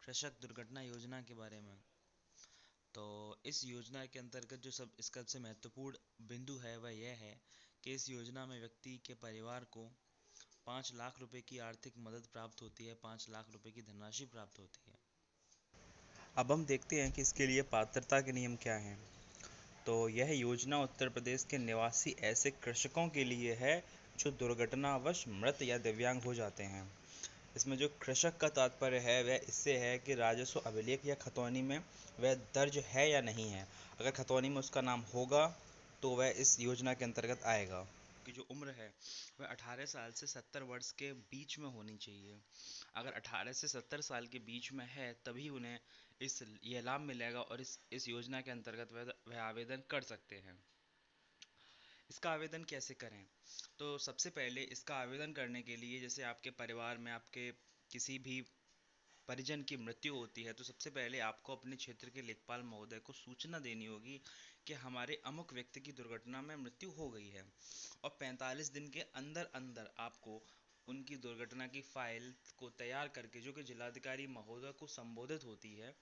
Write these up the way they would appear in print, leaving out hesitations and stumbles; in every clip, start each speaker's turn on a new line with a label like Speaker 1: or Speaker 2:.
Speaker 1: कृषक दुर्घटना योजना के बारे में। तो इस योजना के अंतर्गत जो सब इसका सबसे महत्वपूर्ण बिंदु है वह यह है कि इस योजना में व्यक्ति के परिवार को 5 लाख रुपए की आर्थिक मदद प्राप्त होती है, 5 लाख रुपए की धनराशि प्राप्त होती है।
Speaker 2: अब हम देखते हैं कि इसके लिए पात्रता के नियम क्या हैं। तो यह योजना उत्तर प्रदेश के निवासी ऐसे कृषकों के लिए है जो दुर्घटनावश मृत या दिव्यांग हो जाते हैं। इसमें जो कृषक का तात्पर्य है वह इससे है कि राजस्व अभिलेख या खतौनी में वह दर्ज है या नहीं है। अगर खतौनी में उसका नाम होगा तो वह इस योजना के अंतर्गत आएगा।
Speaker 1: की जो उम्र है वह 18 साल से 70 वर्ष के बीच में होनी चाहिए। अगर 18 से 70 साल के बीच में है तभी उन्हें यह लाभ मिलेगा और इस योजना के अंतर्गत वह आवेदन कर सकते हैं। इसका आवेदन कैसे करें? तो सबसे पहले इसका आवेदन करने के लिए, जैसे आपके परिवार में आपके किसी भी परिजन की मृत्यु होती है, तो सबसे पहले आपको अपने क्षेत्र के लेखपाल महोदय को सूचना देनी होगी कि हमारे अमुक व्यक्ति की दुर्घटना में मृत्यु हो गई है, और 45 दिन के अंदर अंदर आपको उनकी दुर्घटना की फाइल को तैयार करके, जो कि जिलाधिकारी महोदय को संबोधित होती है,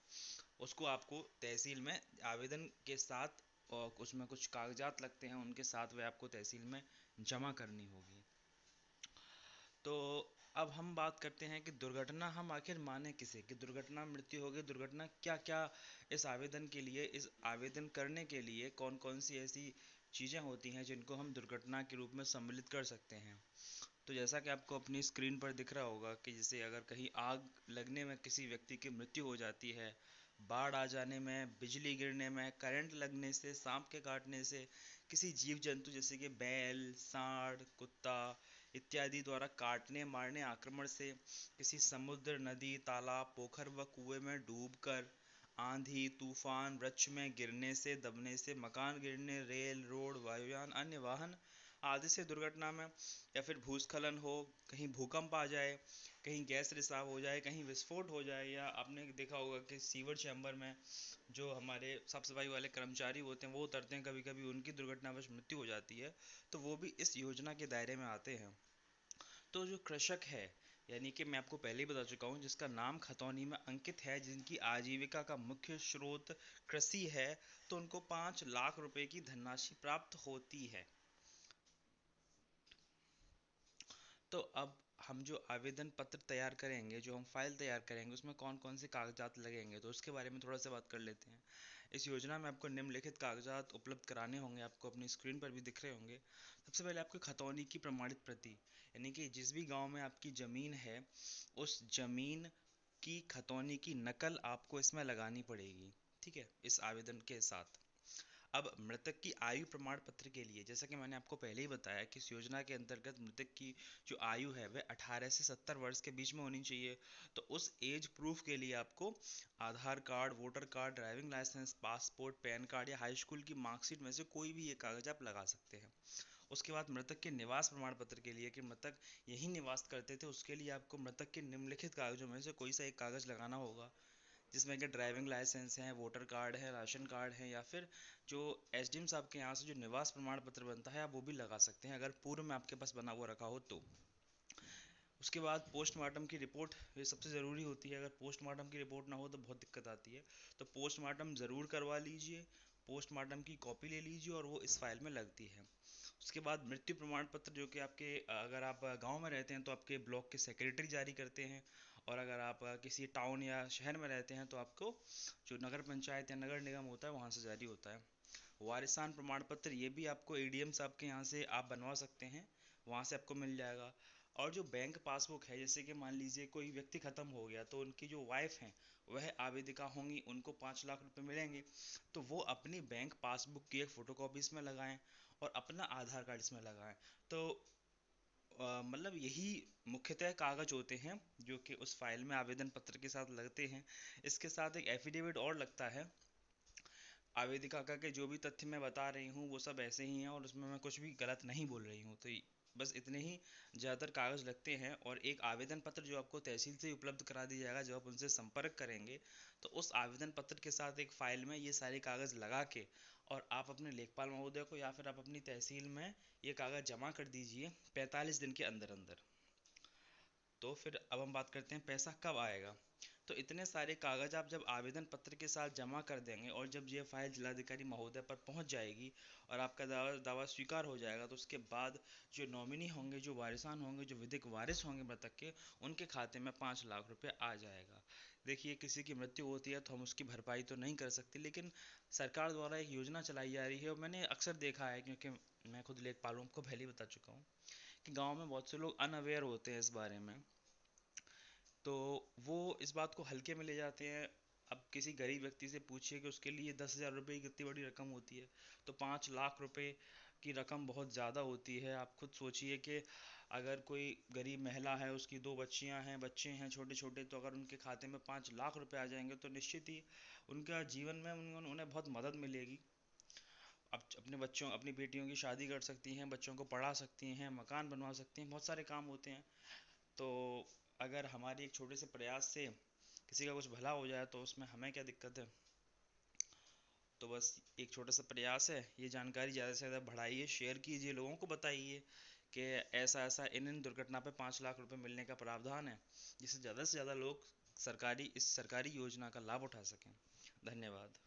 Speaker 1: उसको आपको तहसील में आवेदन के साथ, और उसमें कुछ कागजात लगते हैं उनके साथ, वह आपको तहसील में जमा करनी होगी। तो अब हम बात करते हैं कि दुर्घटना हम आखिर माने किसे, कि दुर्घटना मृत्यु हो गई, दुर्घटना क्या क्या इस आवेदन के लिए, इस आवेदन करने के लिए कौन कौन सी ऐसी चीज़ें होती हैं जिनको हम दुर्घटना के रूप में सम्मिलित कर सकते हैं। तो जैसा कि आपको अपनी स्क्रीन पर दिख रहा होगा कि जैसे अगर कहीं आग लगने में किसी व्यक्ति की मृत्यु हो जाती है, बाढ़ आ जाने में, बिजली गिरने में, करंट लगने से, सांप के काटने से, किसी जीव जंतु जैसे कि बैल, सांड, कुत्ता इत्यादि द्वारा काटने, मारने, आक्रमण से, किसी समुद्र, नदी, तालाब, पोखर व कुएं में डूबकर, आंधी तूफान, वृक्ष में गिरने से, दबने से, मकान गिरने, रेल, रोड, वायुयान, अन्य वाहन आदि से दुर्घटना में, या फिर भूस्खलन हो, कहीं भूकंप आ जाए, कहीं गैस रिसाव हो जाए, कहीं विस्फोट हो जाए, या आपने देखा होगा कि सीवर चैम्बर में जो हमारे साफ सफाई वाले कर्मचारी होते हैं वो उतरते हैं, कभी कभी उनकी दुर्घटनावश मृत्यु हो जाती है, तो वो भी इस योजना के दायरे में आते हैं। तो जो कृषक है, यानी कि मैं आपको पहले ही बता चुका हूँ, जिसका नाम खतौनी में अंकित है, जिनकी आजीविका का मुख्य स्रोत कृषि है, तो उनको 5 लाख रुपए की धनराशि प्राप्त होती है। तो अब हम जो आवेदन पत्र तैयार करेंगे, जो हम फाइल तैयार करेंगे, उसमें कौन कौन से कागजात लगेंगे, तो उसके बारे में थोड़ा सा बात कर लेते हैं। इस योजना में आपको निम्नलिखित कागजात उपलब्ध कराने होंगे, आपको अपनी स्क्रीन पर भी दिख रहे होंगे। सबसे पहले आपको खतौनी की प्रमाणित प्रति, यानी कि जिस भी गांव में आपकी ज़मीन है उस ज़मीन की खतौनी की नकल आपको इसमें लगानी पड़ेगी, ठीक है, इस आवेदन के साथ। अब मृतक की आयु प्रमाण पत्र के लिए, जैसा कि मैंने आपको पहले ही बताया कि इस योजना के अंतर्गत मृतक की जो आयु है वह 18 से 70 वर्ष के बीच में होनी चाहिए। तो उस एज प्रूफ के लिए आपको Aadhaar card, voter card, driving licence, passport, PAN card या हाई स्कूल की मार्कशीट में से कोई भी ये कागज आप लगा सकते हैं। उसके बाद मृतक के निवास प्रमाण पत्र के लिए, कि मृतक यही निवास करते थे, उसके लिए आपको मृतक के निम्नलिखित कागजों में से कोई सा एक कागज लगाना होगा, जिसमें कि ड्राइविंग लाइसेंस है, वोटर कार्ड है, राशन कार्ड है, या फिर जो एसडीएम साहब के यहाँ से जो निवास प्रमाण पत्र बनता है आप वो भी लगा सकते हैं, अगर पूर्व में आपके पास बना हुआ रखा हो तो। उसके बाद पोस्टमार्टम की रिपोर्ट, ये सबसे ज़रूरी होती है, अगर पोस्टमार्टम की रिपोर्ट ना हो तो बहुत दिक्कत आती है। तो पोस्टमार्टम ज़रूर करवा लीजिए, पोस्टमार्टम की कॉपी ले लीजिए और वो इस फाइल में लगती है। उसके बाद मृत्यु प्रमाण पत्र, जो कि आपके, अगर आप गांव में रहते हैं तो आपके ब्लॉक के सेक्रेटरी जारी करते हैं, और अगर आप किसी टाउन या शहर में रहते हैं तो आपको जो नगर पंचायत या नगर निगम होता है वहाँ से जारी होता है। वारिसान प्रमाण पत्र, ये भी आपको एडीएम साहब के यहाँ से आप बनवा सकते हैं, वहाँ से आपको मिल जाएगा। और जो बैंक पासबुक है, जैसे कि मान लीजिए कोई व्यक्ति ख़त्म हो गया तो उनकी जो वाइफ हैं वह आवेदिका होंगी, उनको 5 लाख रुपए मिलेंगे, तो वो अपनी बैंक पासबुक की एक फ़ोटोकॉपी इसमें लगाएं और अपना आधार कार्ड इसमें लगाएं। तो मतलब यही मुख्यतः कागज होते हैं जो कि उस फाइल में आवेदन पत्र के साथ लगते हैं। इसके साथ एक एफिडेविट और लगता है, आवेदिका का, के जो भी तथ्य मैं बता रही हूँ वो सब ऐसे ही हैं और उसमें मैं कुछ भी गलत नहीं बोल रही हूँ। तो बस इतने ही ज़्यादातर कागज़ लगते हैं, और एक आवेदन पत्र जो आपको तहसील से उपलब्ध करा दिया जाएगा जब आप उनसे संपर्क करेंगे, तो उस आवेदन पत्र के साथ एक फ़ाइल में ये सारे कागज़ लगा के और आप अपने लेखपाल महोदय को या फिर आप अपनी तहसील में ये कागज़ जमा कर दीजिए 45 दिन के अंदर अंदर। तो फिर अब हम बात करते हैं पैसा कब आएगा। तो इतने सारे कागज आप जब आवेदन पत्र के साथ जमा कर देंगे और जब ये फाइल जिलाधिकारी महोदय पर पहुंच जाएगी और आपका दावा दावा स्वीकार हो जाएगा, तो उसके बाद जो नॉमिनी होंगे, जो वारिसान होंगे, जो विधिक वारिस होंगे मृतक के, उनके खाते में 5 लाख रुपए आ जाएगा। देखिए, किसी की मृत्यु होती है तो हम उसकी भरपाई तो नहीं कर सकते, लेकिन सरकार द्वारा एक योजना चलाई जा रही है और मैंने अक्सर देखा है, क्योंकि मैं खुद लेखपाल हूँ, आपको पहले ही बता चुका हूँ कि गाँव में बहुत से लोग अनअवेयर होते हैं इस बारे में, तो वो इस बात को हल्के में ले जाते हैं। अब किसी गरीब व्यक्ति से पूछिए कि उसके लिए 10,000 रुपये की कितनी बड़ी रकम होती है, तो 5 लाख रुपए की रकम बहुत ज़्यादा होती है। आप खुद सोचिए कि अगर कोई गरीब महिला है, उसकी 2 बच्चियां हैं, बच्चे हैं छोटे छोटे, तो अगर उनके खाते में 5 लाख रुपए आ जाएंगे तो निश्चित ही उनका जीवन में उन्हें बहुत मदद मिलेगी। अब अपने बच्चों, अपनी बेटियों की शादी कर सकती हैं, बच्चों को पढ़ा सकती हैं, मकान बनवा सकती हैं, बहुत सारे काम होते हैं। तो अगर हमारी एक छोटे से प्रयास से किसी का कुछ भला हो जाए तो उसमें हमें क्या दिक्कत है। तो बस एक छोटा सा प्रयास है, ये जानकारी ज़्यादा से ज़्यादा बढ़ाइए, शेयर कीजिए, लोगों को बताइए कि ऐसा ऐसा इन दुर्घटना पे 5 लाख रुपए मिलने का प्रावधान है, जिससे ज़्यादा से ज़्यादा लोग इस सरकारी योजना का लाभ उठा सकें। धन्यवाद।